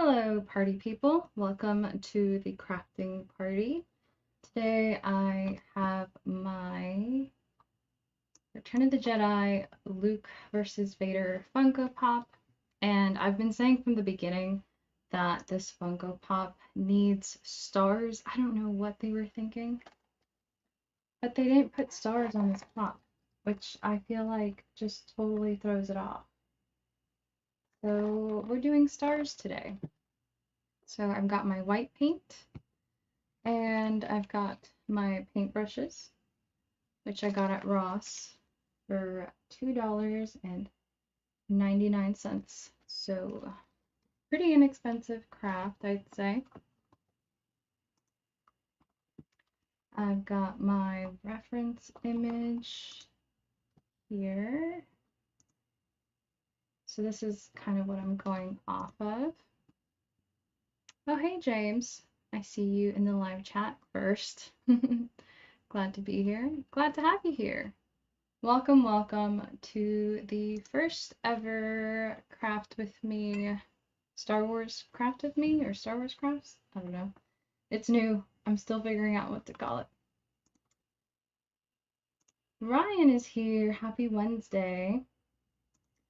Hello, party people. Welcome to the crafting party. Today I have my Return of the Jedi Luke versus Vader Funko Pop. And I've been saying from the beginning that this Funko Pop needs stars. I don't know what they were thinking, but they didn't put stars on this pop, which I feel like just totally throws it off. So we're doing stars today. So I've got my white paint. And I've got my paintbrushes, which I got at Ross for $2.99. So pretty inexpensive craft, I'd say. I've got my reference image here. So this is kind of what I'm going off of. Oh, hey, James. I see you in the live chat first. Glad to be here. Glad to have you here. Welcome, welcome to the first ever Craft with Me, Star Wars Craft with Me, or Star Wars Crafts? I don't know. It's new. I'm still figuring out what to call it. Ryan is here. Happy Wednesday.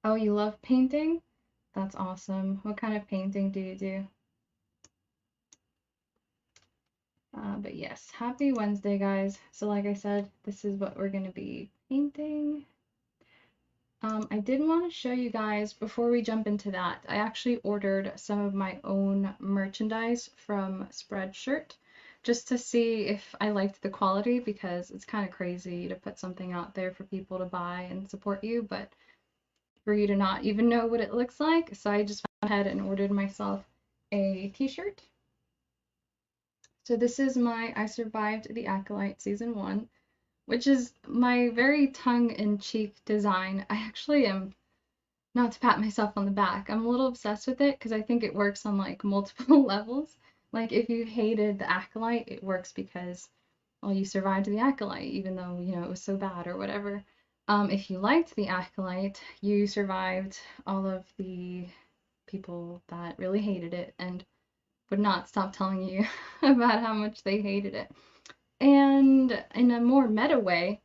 Oh, you love painting? That's awesome. What kind of painting do you do? But yes, happy Wednesday, guys. So like I said, this is what we're going to be painting. I did want to show you guys, before we jump into that, I actually ordered some of my own merchandise from Spreadshirt just to see if I liked the quality, because it's kind of crazy to put something out there for people to buy and support you, but for you to not even know what it looks like. So I just went ahead and ordered myself a t-shirt. So this is my I Survived the Acolyte Season 1, which is my very tongue-in-cheek design. I actually am, not to pat myself on the back, I'm a little obsessed with it because I think it works on like multiple levels. Like if you hated the Acolyte, it works because, well, you survived the Acolyte, even though, you know, it was so bad or whatever. If you liked the Acolyte, you survived all of the people that really hated it and would not stop telling you about how much they hated it. And in a more meta way,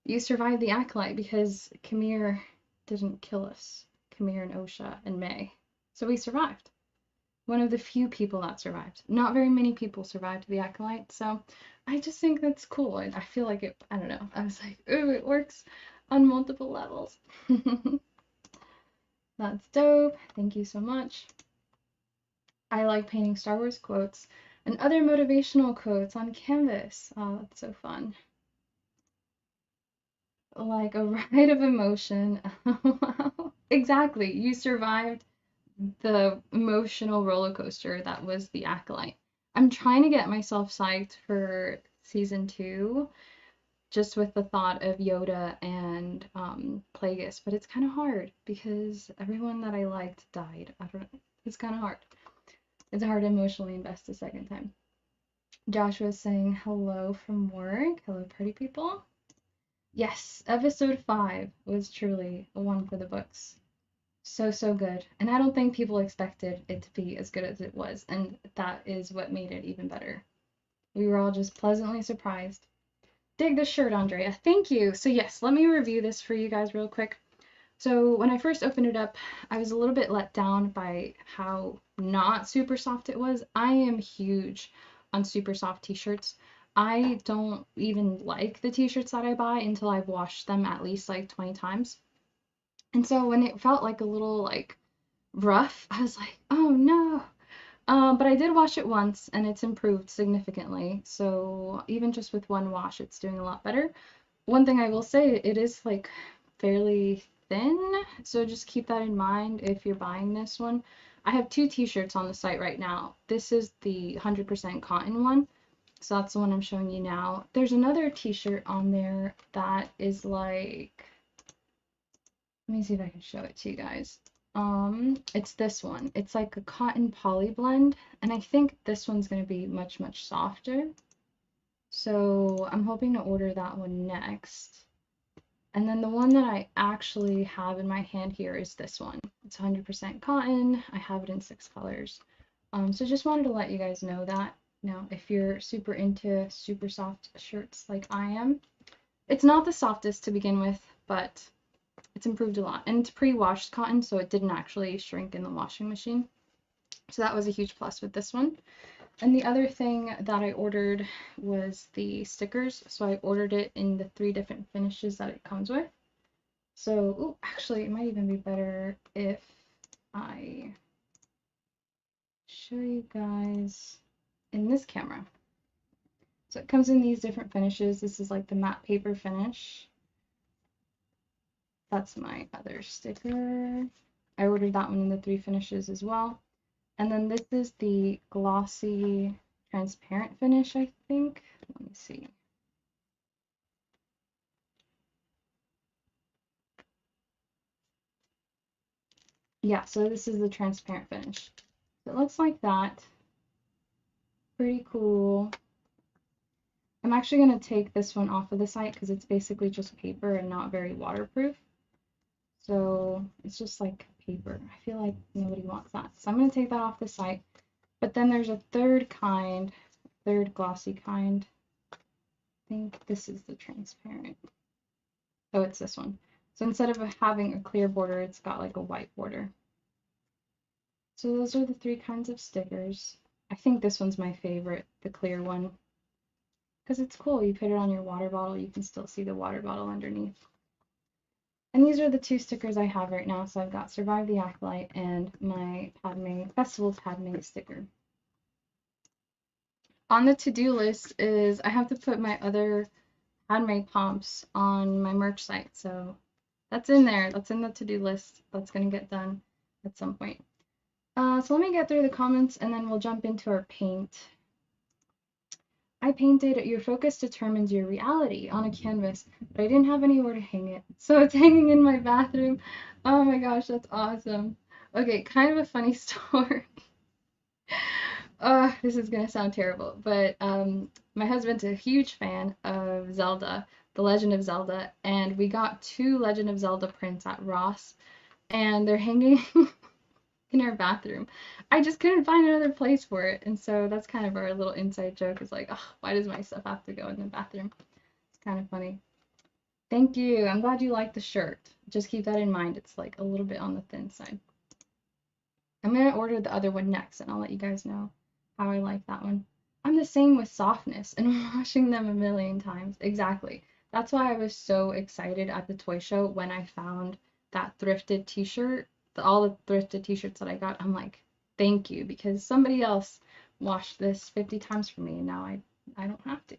you survived the Acolyte because Kamir didn't kill us. Kamir and Osha and May. So we survived. One of the few people that survived. Not very many people survived the Acolyte, so I just think that's cool. I feel like it, I don't know. I was like, ooh, it works on multiple levels. That's dope. Thank you so much. I like painting Star Wars quotes and other motivational quotes on canvas. Oh, that's so fun. Like a ride of emotion. Wow. Exactly. You survived the emotional roller coaster that was the Acolyte. I'm trying to get myself psyched for season 2, just with the thought of Yoda and Plagueis, but it's kind of hard because everyone that I liked died. I don't know. It's kind of hard. It's hard to emotionally invest a second time. Joshua's saying hello from work. Hello, party people. Yes, episode 5 was truly a one for the books. So good. And I don't think people expected it to be as good as it was, and that is what made it even better. We were all just pleasantly surprised. Dig the shirt, Andrea. Thank you. So yes, let me review this for you guys real quick. So when I first opened it up, I was a little bit let down by how not super soft it was. I am huge on super soft t-shirts. I don't even like the t-shirts that I buy until I've washed them at least like 20 times. And so when it felt like a little like rough, I was like, oh no. But I did wash it once and it's improved significantly. So even just with one wash, it's doing a lot better. One thing I will say, it is like fairly thin, so just keep that in mind if you're buying this one. I have 2 t-shirts on the site right now. This is the 100% cotton one, so that's the one I'm showing you now. There's another t-shirt on there that is like, let me see if I can show it to you guys. It's this one. It's like a cotton poly blend, and I think this one's going to be much softer. So I'm hoping to order that one next. And then the one that I actually have in my hand here is this one. It's 100% cotton. I have it in 6 colors. So just wanted to let you guys know that. Now, if you're super into super soft shirts like I am, it's not the softest to begin with, but it's improved a lot. And it's pre-washed cotton, so it didn't actually shrink in the washing machine. So that was a huge plus with this one. And the other thing that I ordered was the stickers. So I ordered it in the 3 different finishes that it comes with. So, ooh, actually, it might even be better if I show you guys in this camera. So it comes in these different finishes. This is like the matte paper finish. That's my other sticker. I ordered that one in the 3 finishes as well. And then this is the glossy transparent finish, I think. Let me see. Yeah, so this is the transparent finish. It looks like that. Pretty cool. I'm actually going to take this one off of the site because it's basically just paper and not very waterproof. So it's just like paper. I feel like nobody wants that. So I'm going to take that off the site. But then there's a third glossy kind. I think this is the transparent. Oh, it's this one. So instead of having a clear border, it's got like a white border. So those are the 3 kinds of stickers. I think this one's my favorite, the clear one. Because it's cool. You put it on your water bottle, you can still see the water bottle underneath. And these are the 2 stickers I have right now. So I've got Survive the Acolyte and my Festival Padme sticker. On the to-do list is I have to put my other handmade pomps on my merch site. So that's in there. That's in the to-do list. That's going to get done at some point. So let me get through the comments and then we'll jump into our paint. I painted Your Focus Determines Your Reality on a canvas, but I didn't have anywhere to hang it. So it's hanging in my bathroom. Oh my gosh, that's awesome. Okay, kind of a funny story. This is gonna sound terrible, but my husband's a huge fan of Zelda, The Legend of Zelda, and we got 2 Legend of Zelda prints at Ross, and they're hanging in our bathroom. I just couldn't find another place for it, and so that's kind of our little inside joke. Is like, oh, why does my stuff have to go in the bathroom? It's kind of funny. Thank you. I'm glad you like the shirt. Just keep that in mind. It's like a little bit on the thin side. I'm gonna order the other one next, and I'll let you guys know how I like that one. I'm the same with softness and washing them a million times. Exactly. That's why I was so excited at the toy show when I found that thrifted t-shirt. All the thrifted t-shirts that I got, I'm like, thank you, because somebody else washed this 50 times for me, and now I don't have to.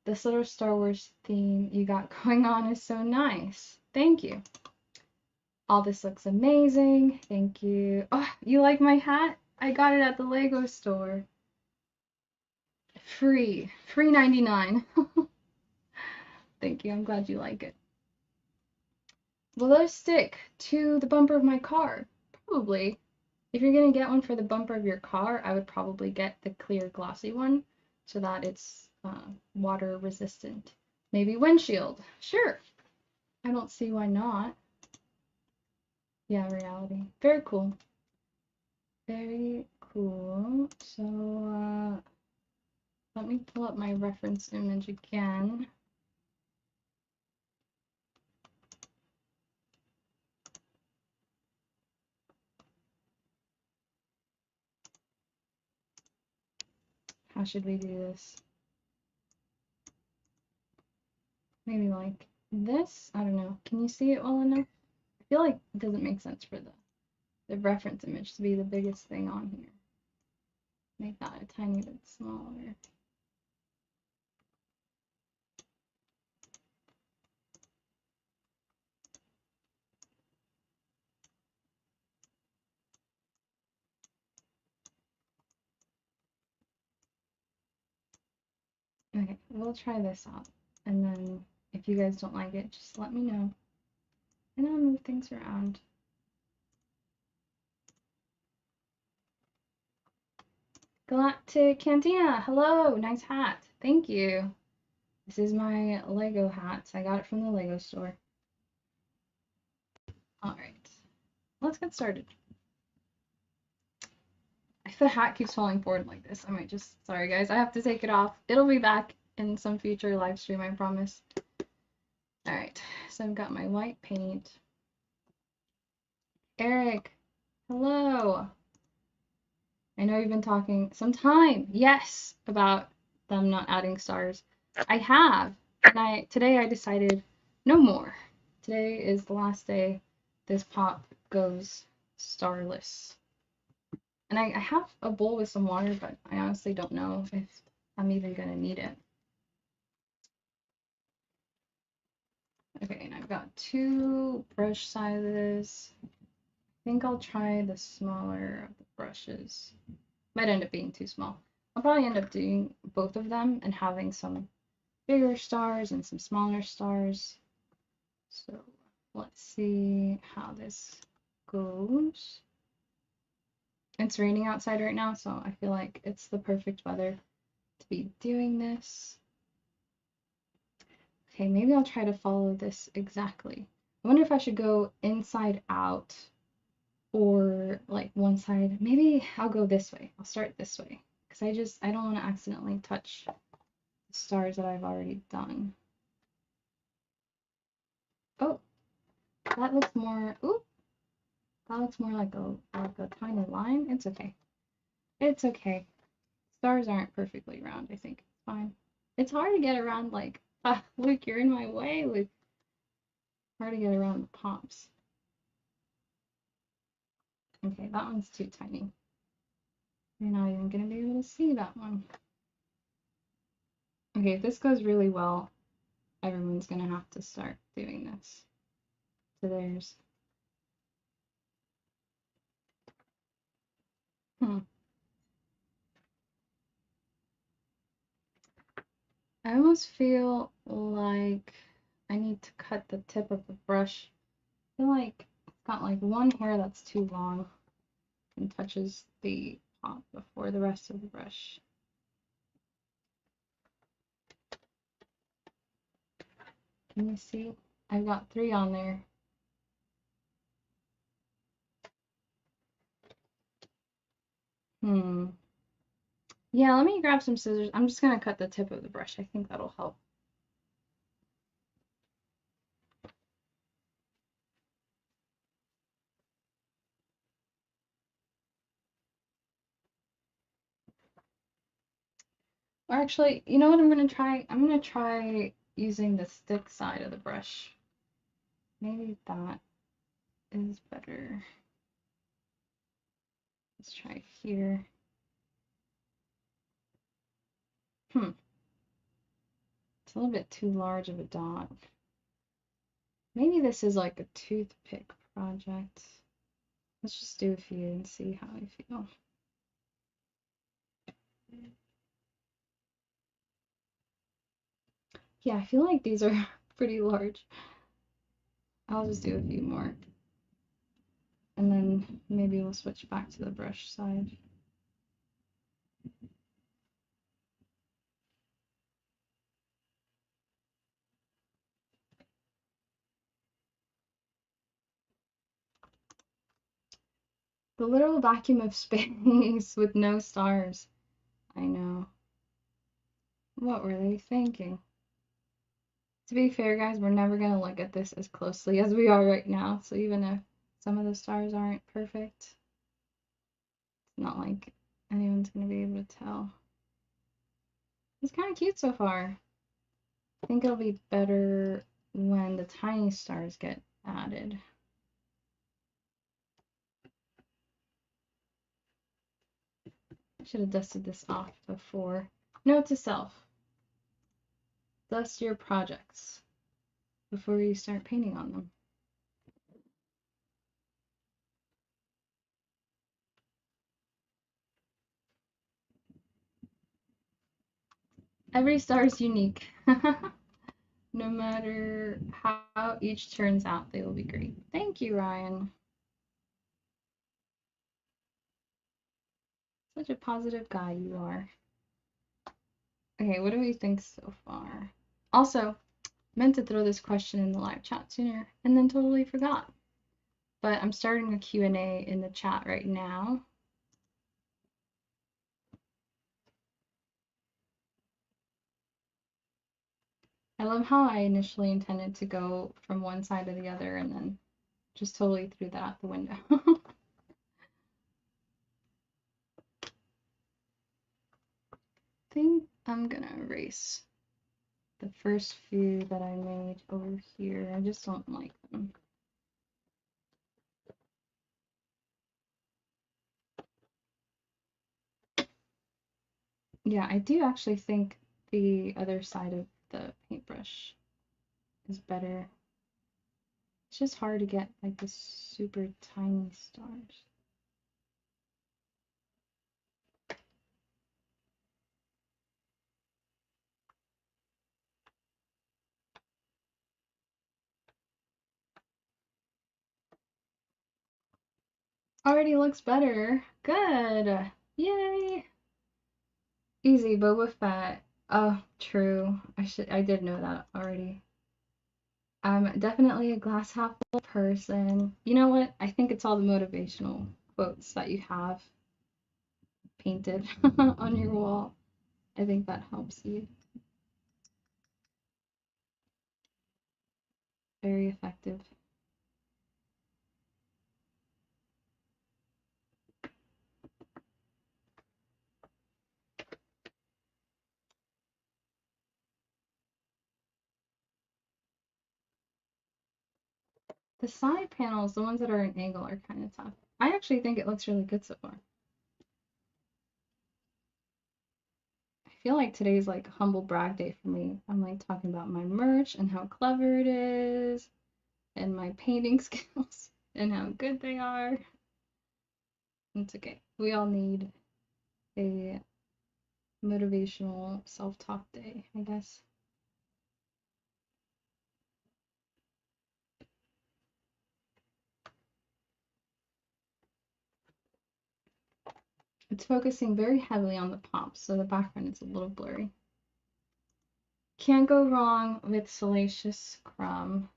This little Star Wars theme you got going on is so nice. Thank you. All this looks amazing. Thank you. Oh, you like my hat? I got it at the Lego store. Free 99. Thank you. I'm glad you like it. Will those stick to the bumper of my car? Probably. If you're gonna get one for the bumper of your car, I would probably get the clear glossy one so that it's water resistant. Maybe windshield. Sure. I don't see why not. Yeah, reality. Very cool. Very cool. So let me pull up my reference image again. How should we do this? Maybe like this? I don't know. Can you see it well enough? I feel like it doesn't make sense for the reference image to be the biggest thing on here. Make that a tiny bit smaller. Okay, we'll try this out. And then if you guys don't like it, just let me know. And I'll move things around. Galactic Cantina, hello, nice hat. Thank you. This is my Lego hat. I got it from the Lego store. Alright, let's get started. I the hat keeps falling forward like this, I might just, sorry guys, I have to take it off. It'll be back in some future live stream, I promise. Alright, so I've got my white paint. Eric, hello. I know you've been talking some time, yes, about them not adding stars. I have, and today I decided no more. Today is the last day this pop goes starless. And I have a bowl with some water, but I honestly don't know if I'm even gonna need it. Okay, and I've got 2 brush sizes. I think I'll try the smaller of the brushes. Might end up being too small. I'll probably end up doing both of them and having some bigger stars and some smaller stars. So let's see how this goes. It's raining outside right now, so I feel like it's the perfect weather to be doing this. Okay, maybe I'll try to follow this exactly. I wonder if I should go inside out or like one side. Maybe I'll go this way. I'll start this way because I don't want to accidentally touch the stars that I've already done. Oh, that looks more, ooh, that looks more like a tiny line. It's okay. It's okay. Stars aren't perfectly round, I think. It's fine. It's hard to get around like, Luke, you're in my way, Luke. Hard to get around the pops. Okay, that one's too tiny. You're not even gonna be able to see that one. Okay, if this goes really well, everyone's gonna have to start doing this. So there's, I almost feel like I need to cut the tip of the brush. I feel like it's got like one hair that's too long and touches the pop before the rest of the brush. Can you see? I've got 3 on there. Yeah, let me grab some scissors. I'm just gonna cut the tip of the brush. I think that'll help. Or actually, you know what I'm gonna try? I'm gonna try using the stick side of the brush. Maybe that is better. Let's try here. It's a little bit too large of a dot. Maybe this is like a toothpick project. Let's just do a few and see how I feel. Yeah, I feel like these are pretty large. I'll just do a few more. And then maybe we'll switch back to the brush side. The literal vacuum of space with no stars. I know. What were they thinking? To be fair, guys, we're never going to look at this as closely as we are right now. So even if some of the stars aren't perfect, it's not like anyone's going to be able to tell. It's kind of cute so far. I think it'll be better when the tiny stars get added. I should have dusted this off before. Note to self. Dust your projects before you start painting on them. Every star is unique. No matter how each turns out, they will be great. Thank you, Ryan. Such a positive guy you are. Okay, what do we think so far? Also, meant to throw this question in the live chat sooner and then totally forgot. But I'm starting a Q&A in the chat right now. I love how I initially intended to go from one side to the other and then just totally threw that out the window. I think I'm gonna erase the first few that I made over here. I just don't like them. Yeah, I do actually think the other side of the paintbrush is better. It's just hard to get like the super tiny stars. Already looks better. Good. Yay. Easy, Boba Fett. Oh, true. I did know that already. I'm definitely a glass half full person. You know what? I think it's all the motivational quotes that you have painted on your wall. I think that helps you. Very effective. The side panels, the ones that are at an angle, are kind of tough. I actually think it looks really good so far. I feel like today's like a humble brag day for me. I'm like talking about my merch and how clever it is, and my painting skills, and how good they are. It's okay. We all need a motivational self-talk day, I guess. It's focusing very heavily on the pops, so the background is a little blurry. Can't go wrong with Salacious Crumb.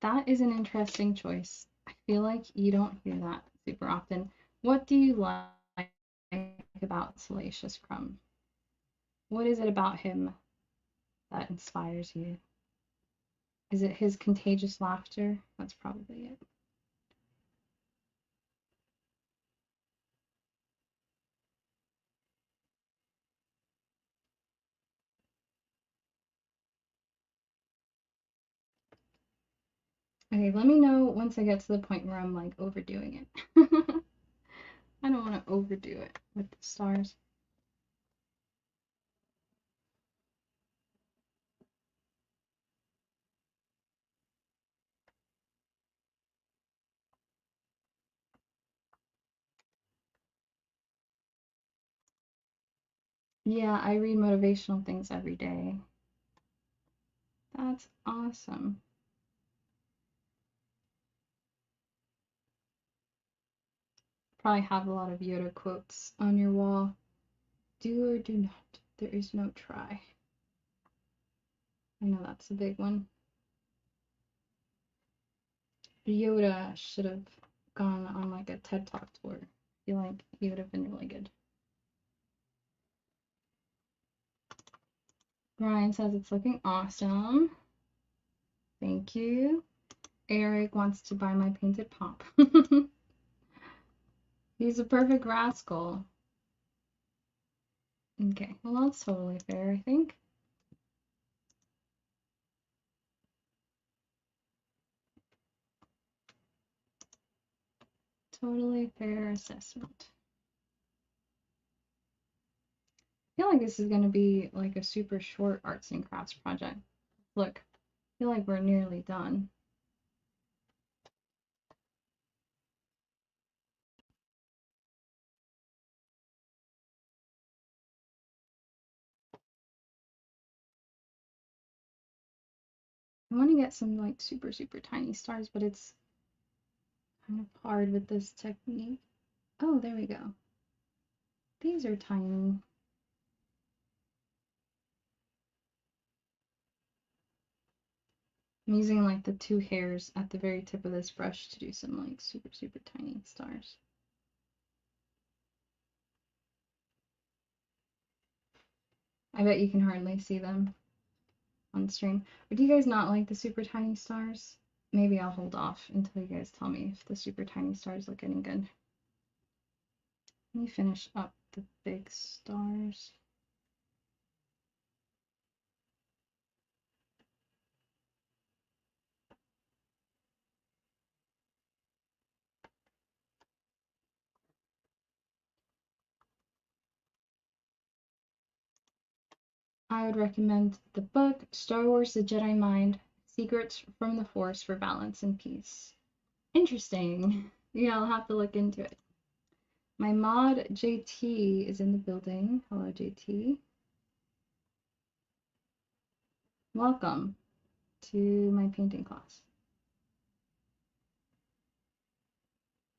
That is an interesting choice. I feel like you don't hear that super often. What do you like about Salacious Crumb? What is it about him that inspires you? Is it his contagious laughter? That's probably it. Okay, let me know once I get to the point where I'm like overdoing it. I don't want to overdo it with the stars. Yeah, I read motivational things every day. That's awesome. Probably have a lot of Yoda quotes on your wall. Do or do not. There is no try. I know that's a big one. Yoda should have gone on like a TED Talk tour. I feel like he would have been really good. Ryan says it's looking awesome. Thank you. Eric wants to buy my painted pop. He's a perfect rascal. Okay, well that's totally fair, I think. Totally fair assessment. I feel like this is going to be like a super short arts and crafts project. Look, I feel like we're nearly done. I want to get some like super, super tiny stars, but it's kind of hard with this technique. Oh, there we go. These are tiny. I'm using like the two hairs at the very tip of this brush to do some like super, super tiny stars. I bet you can hardly see them on stream. Or do you guys not like the super tiny stars? Maybe I'll hold off until you guys tell me if the super tiny stars look any good. Let me finish up the big stars. I would recommend the book Star Wars The Jedi Mind, Secrets from the Force for Balance and Peace. Interesting. Yeah, I'll have to look into it. My mod JT is in the building. Hello, JT. Welcome to my painting class.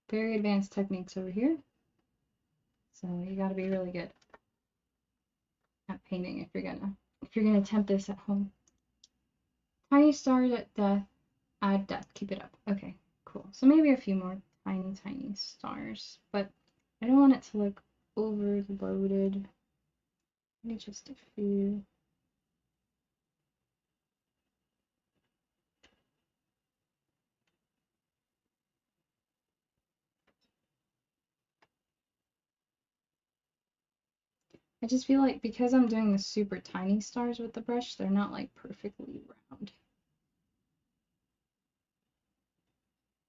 Very advanced techniques over here. So you gotta be really good at painting if you're gonna attempt this at home. Tiny stars at death, add depth, keep it up. Okay, cool. So maybe a few more tiny stars, but I don't want it to look overloaded. Maybe just a few. I just feel like because I'm doing the super tiny stars with the brush, they're not like perfectly round.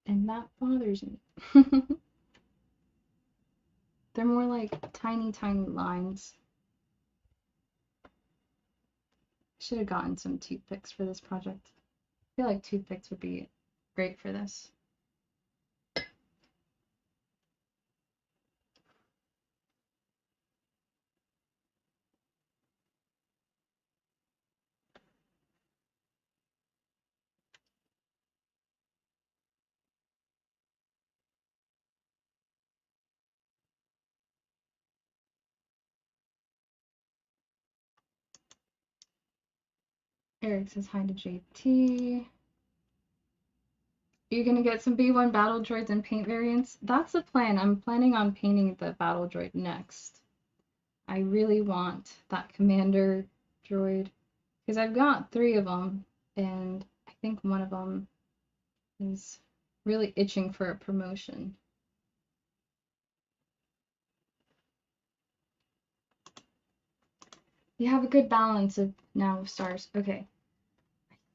And that bothers me. They're more like tiny lines. Should have gotten some toothpicks for this project. I feel like toothpicks would be great for this. Eric says hi to JT. You're gonna get some B1 battle droids and paint variants? That's the plan. I'm planning on painting the battle droid next. I really want that commander droid because I've got 3 of them and I think one of them is really itching for a promotion. You have a good balance of now of stars. Okay.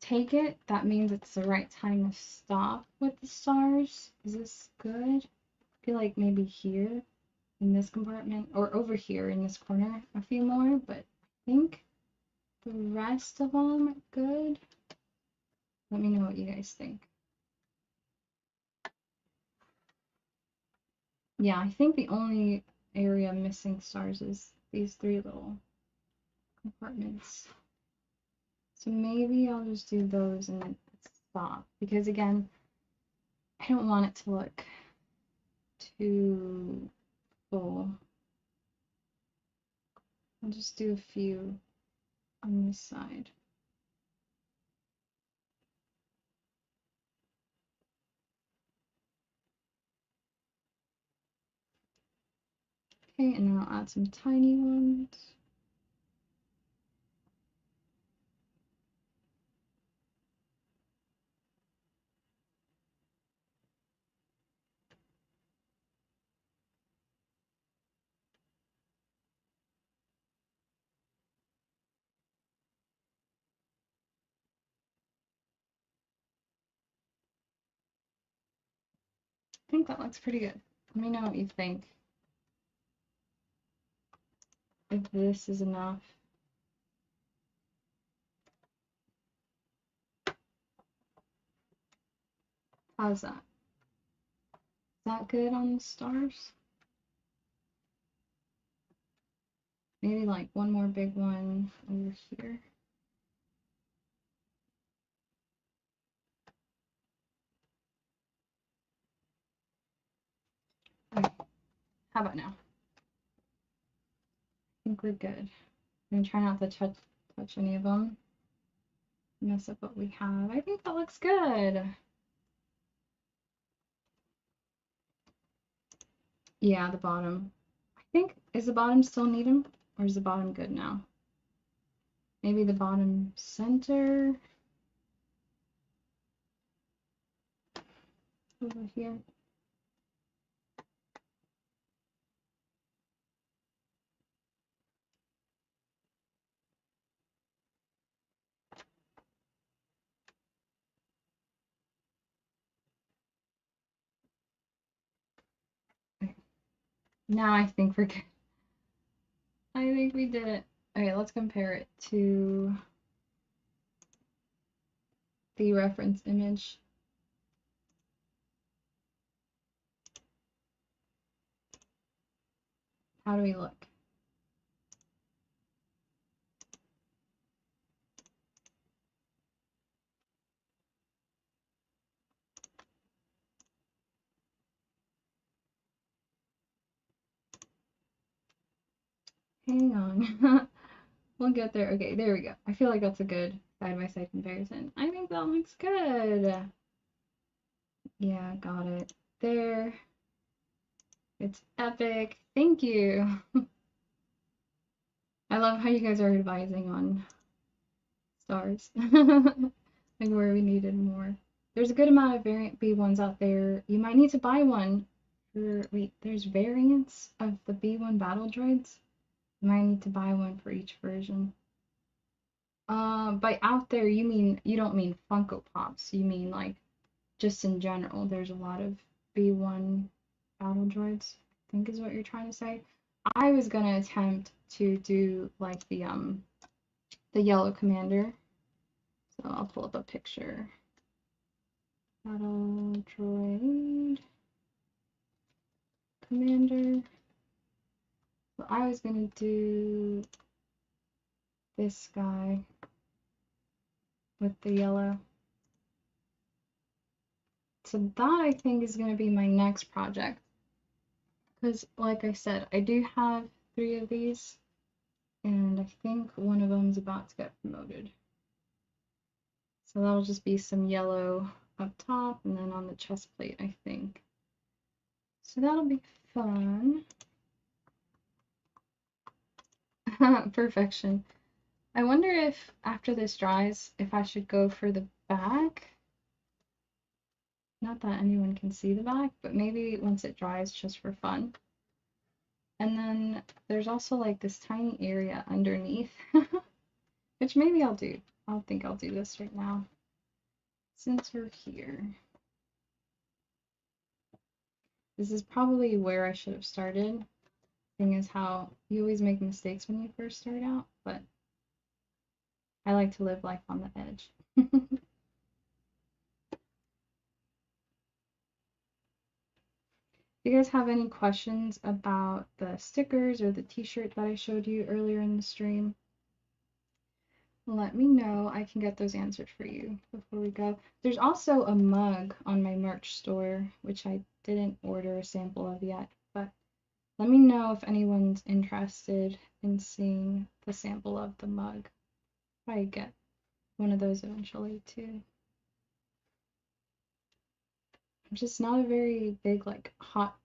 Take it, that means it's the right time to stop with the stars. Is this good? I feel like maybe here in this compartment or over here in this corner a few more, but I think the rest of them are good. Let me know what you guys think. Yeah, I think the only area missing stars is these 3 little compartments. So maybe I'll just do those and then stop because again, I don't want it to look too full. I'll just do a few on this side. Okay, and then I'll add some tiny ones. I think that looks pretty good. Let me know what you think. If this is enough. How's that? Is that good on the stars? Maybe like one more big one over here. Okay, how about now? I think we're good. I'm gonna try not to touch any of them. Mess up what we have. I think that looks good. Yeah, the bottom. I think, is the bottom still need them? Or is the bottom good now? Maybe the bottom center over here. Okay. Now I think we're good. I think we did it. Okay, let's compare it to the reference image. How do we look? Hang on. We'll get there. Okay, there we go. I feel like that's a good side-by-side comparison. I think that looks good. Yeah, got it. There. It's epic. Thank you. I love how you guys are advising on stars. Like where we needed more. There's a good amount of variant B1s out there. You might need to buy one for, wait, there's variants of the B1 battle droids. You might need to buy one for each version. By out there, you don't mean Funko Pops. You mean like just in general. There's a lot of B1 battle droids, I think is what you're trying to say. I was gonna attempt to do like the yellow commander. So I'll pull up a picture. Battle droid commander. So I was gonna do this guy with the yellow. So that I think is gonna be my next project. Because like I said, I do have 3 of these, and I think one of them's about to get promoted. So that'll just be some yellow up top and then on the chest plate, I think. So that'll be fun. Perfection. I wonder if after this dries, if I should go for the back. Not that anyone can see the back, but maybe once it dries just for fun. And then there's also like this tiny area underneath, which maybe I'll do. I don't think I'll do this right now, since we're here. This is probably where I should have started. Thing is how you always make mistakes when you first start out, but I like to live life on the edge. If you guys have any questions about the stickers or the t-shirt that I showed you earlier in the stream, let me know. I can get those answered for you before we go. There's also a mug on my merch store, which I didn't order a sample of yet, but let me know if anyone's interested in seeing the sample of the mug. Probably get one of those eventually too. I'm just not a very big like hot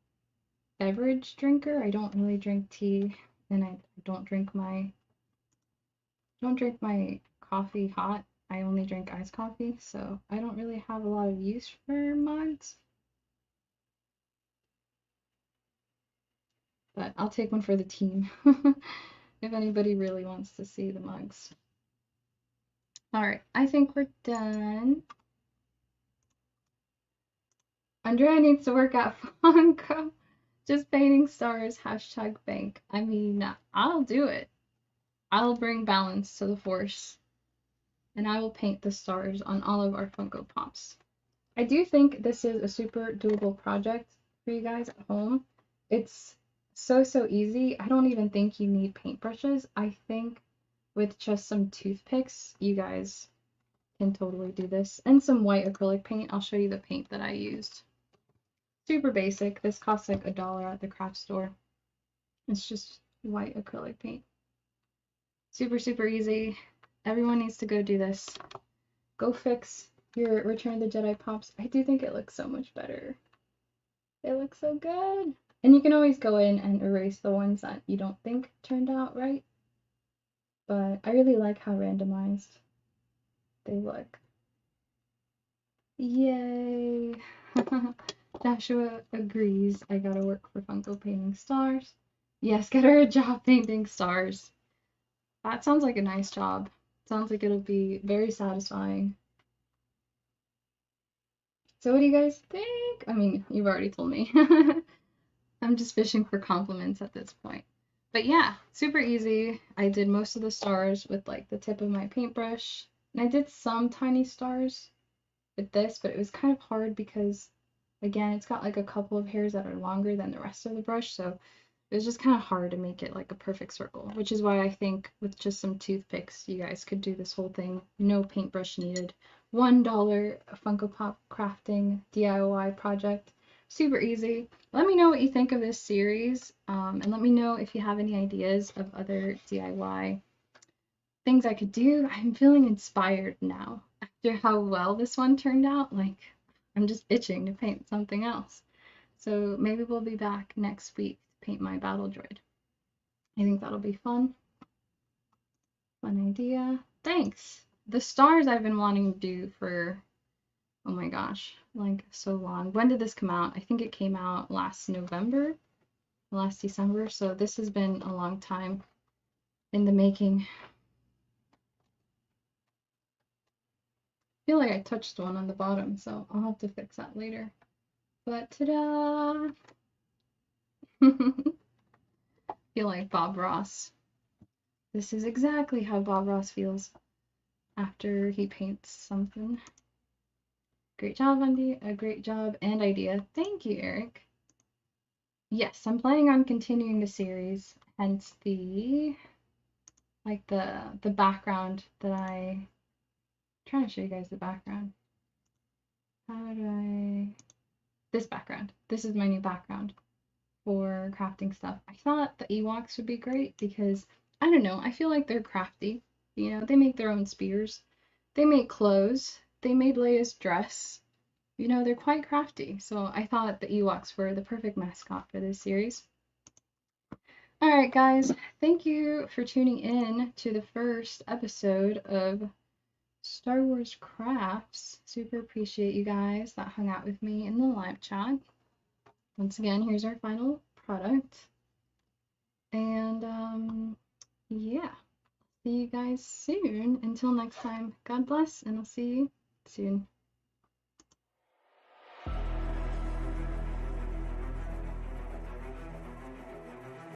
beverage drinker. I don't really drink tea, and I don't drink my coffee hot. I only drink iced coffee, so I don't really have a lot of use for mugs. But I'll take one for the team if anybody really wants to see the mugs. Alright, I think we're done. Andrea needs to work at Funko. Just painting stars, #bank. I mean, I'll do it. I'll bring balance to the force. And I will paint the stars on all of our Funko Pops. I do think this is a super doable project for you guys at home. It's so easy. I don't even think you need paintbrushes. I think with just some toothpicks, you guys can totally do this. And some white acrylic paint. I'll show you the paint that I used. Super basic. This costs like $1 at the craft store. It's just white acrylic paint. Super easy. Everyone needs to go do this. Go fix your Return of the Jedi Pops. I do think it looks so much better. It looks so good. And you can always go in and erase the ones that you don't think turned out right. but I really like how randomized they look. Yay! Joshua agrees. I gotta work for Funko painting stars. Yes, get her a job painting stars. That sounds like a nice job. Sounds like it'll be very satisfying. So what do you guys think? I mean, you've already told me. I'm just fishing for compliments at this point. But yeah, super easy. I did most of the stars with like the tip of my paintbrush. And I did some tiny stars with this, but it was kind of hard because again, it's got like a couple of hairs that are longer than the rest of the brush, so it was just kind of hard to make it like a perfect circle, which is why I think with just some toothpicks, you guys could do this whole thing. No paintbrush needed. $1 Funko Pop crafting DIY project. Super easy. Let me know what you think of this series, and let me know if you have any ideas of other DIY things I could do. I'm feeling inspired now after how well this one turned out. Like, I'm just itching to paint something else. So maybe we'll be back next week to paint my battle droid. I think that'll be fun. Fun idea. Thanks. The stars I've been wanting to do for, oh my gosh, like so long. When did this come out? I think it came out last November, last December. So this has been a long time in the making. I feel like I touched one on the bottom, so I'll have to fix that later. But ta-da! Feel like Bob Ross. This is exactly how Bob Ross feels after he paints something. Great job, Andy. A great job and idea. Thank you, Eric. Yes, I'm planning on continuing the series, hence the the background that I'm trying to show you guys the background. How do I this background. This is my new background for crafting stuff. I thought the Ewoks would be great because I don't know, I feel like they're crafty. You know, they make their own spears. They make clothes. They made Leia's dress. You know, they're quite crafty. So I thought the Ewoks were the perfect mascot for this series. Alright guys, thank you for tuning in to the first episode of Star Wars Crafts. Super appreciate you guys that hung out with me in the live chat. Once again, here's our final product. And yeah, see you guys soon. Until next time, God bless, and I'll see you soon.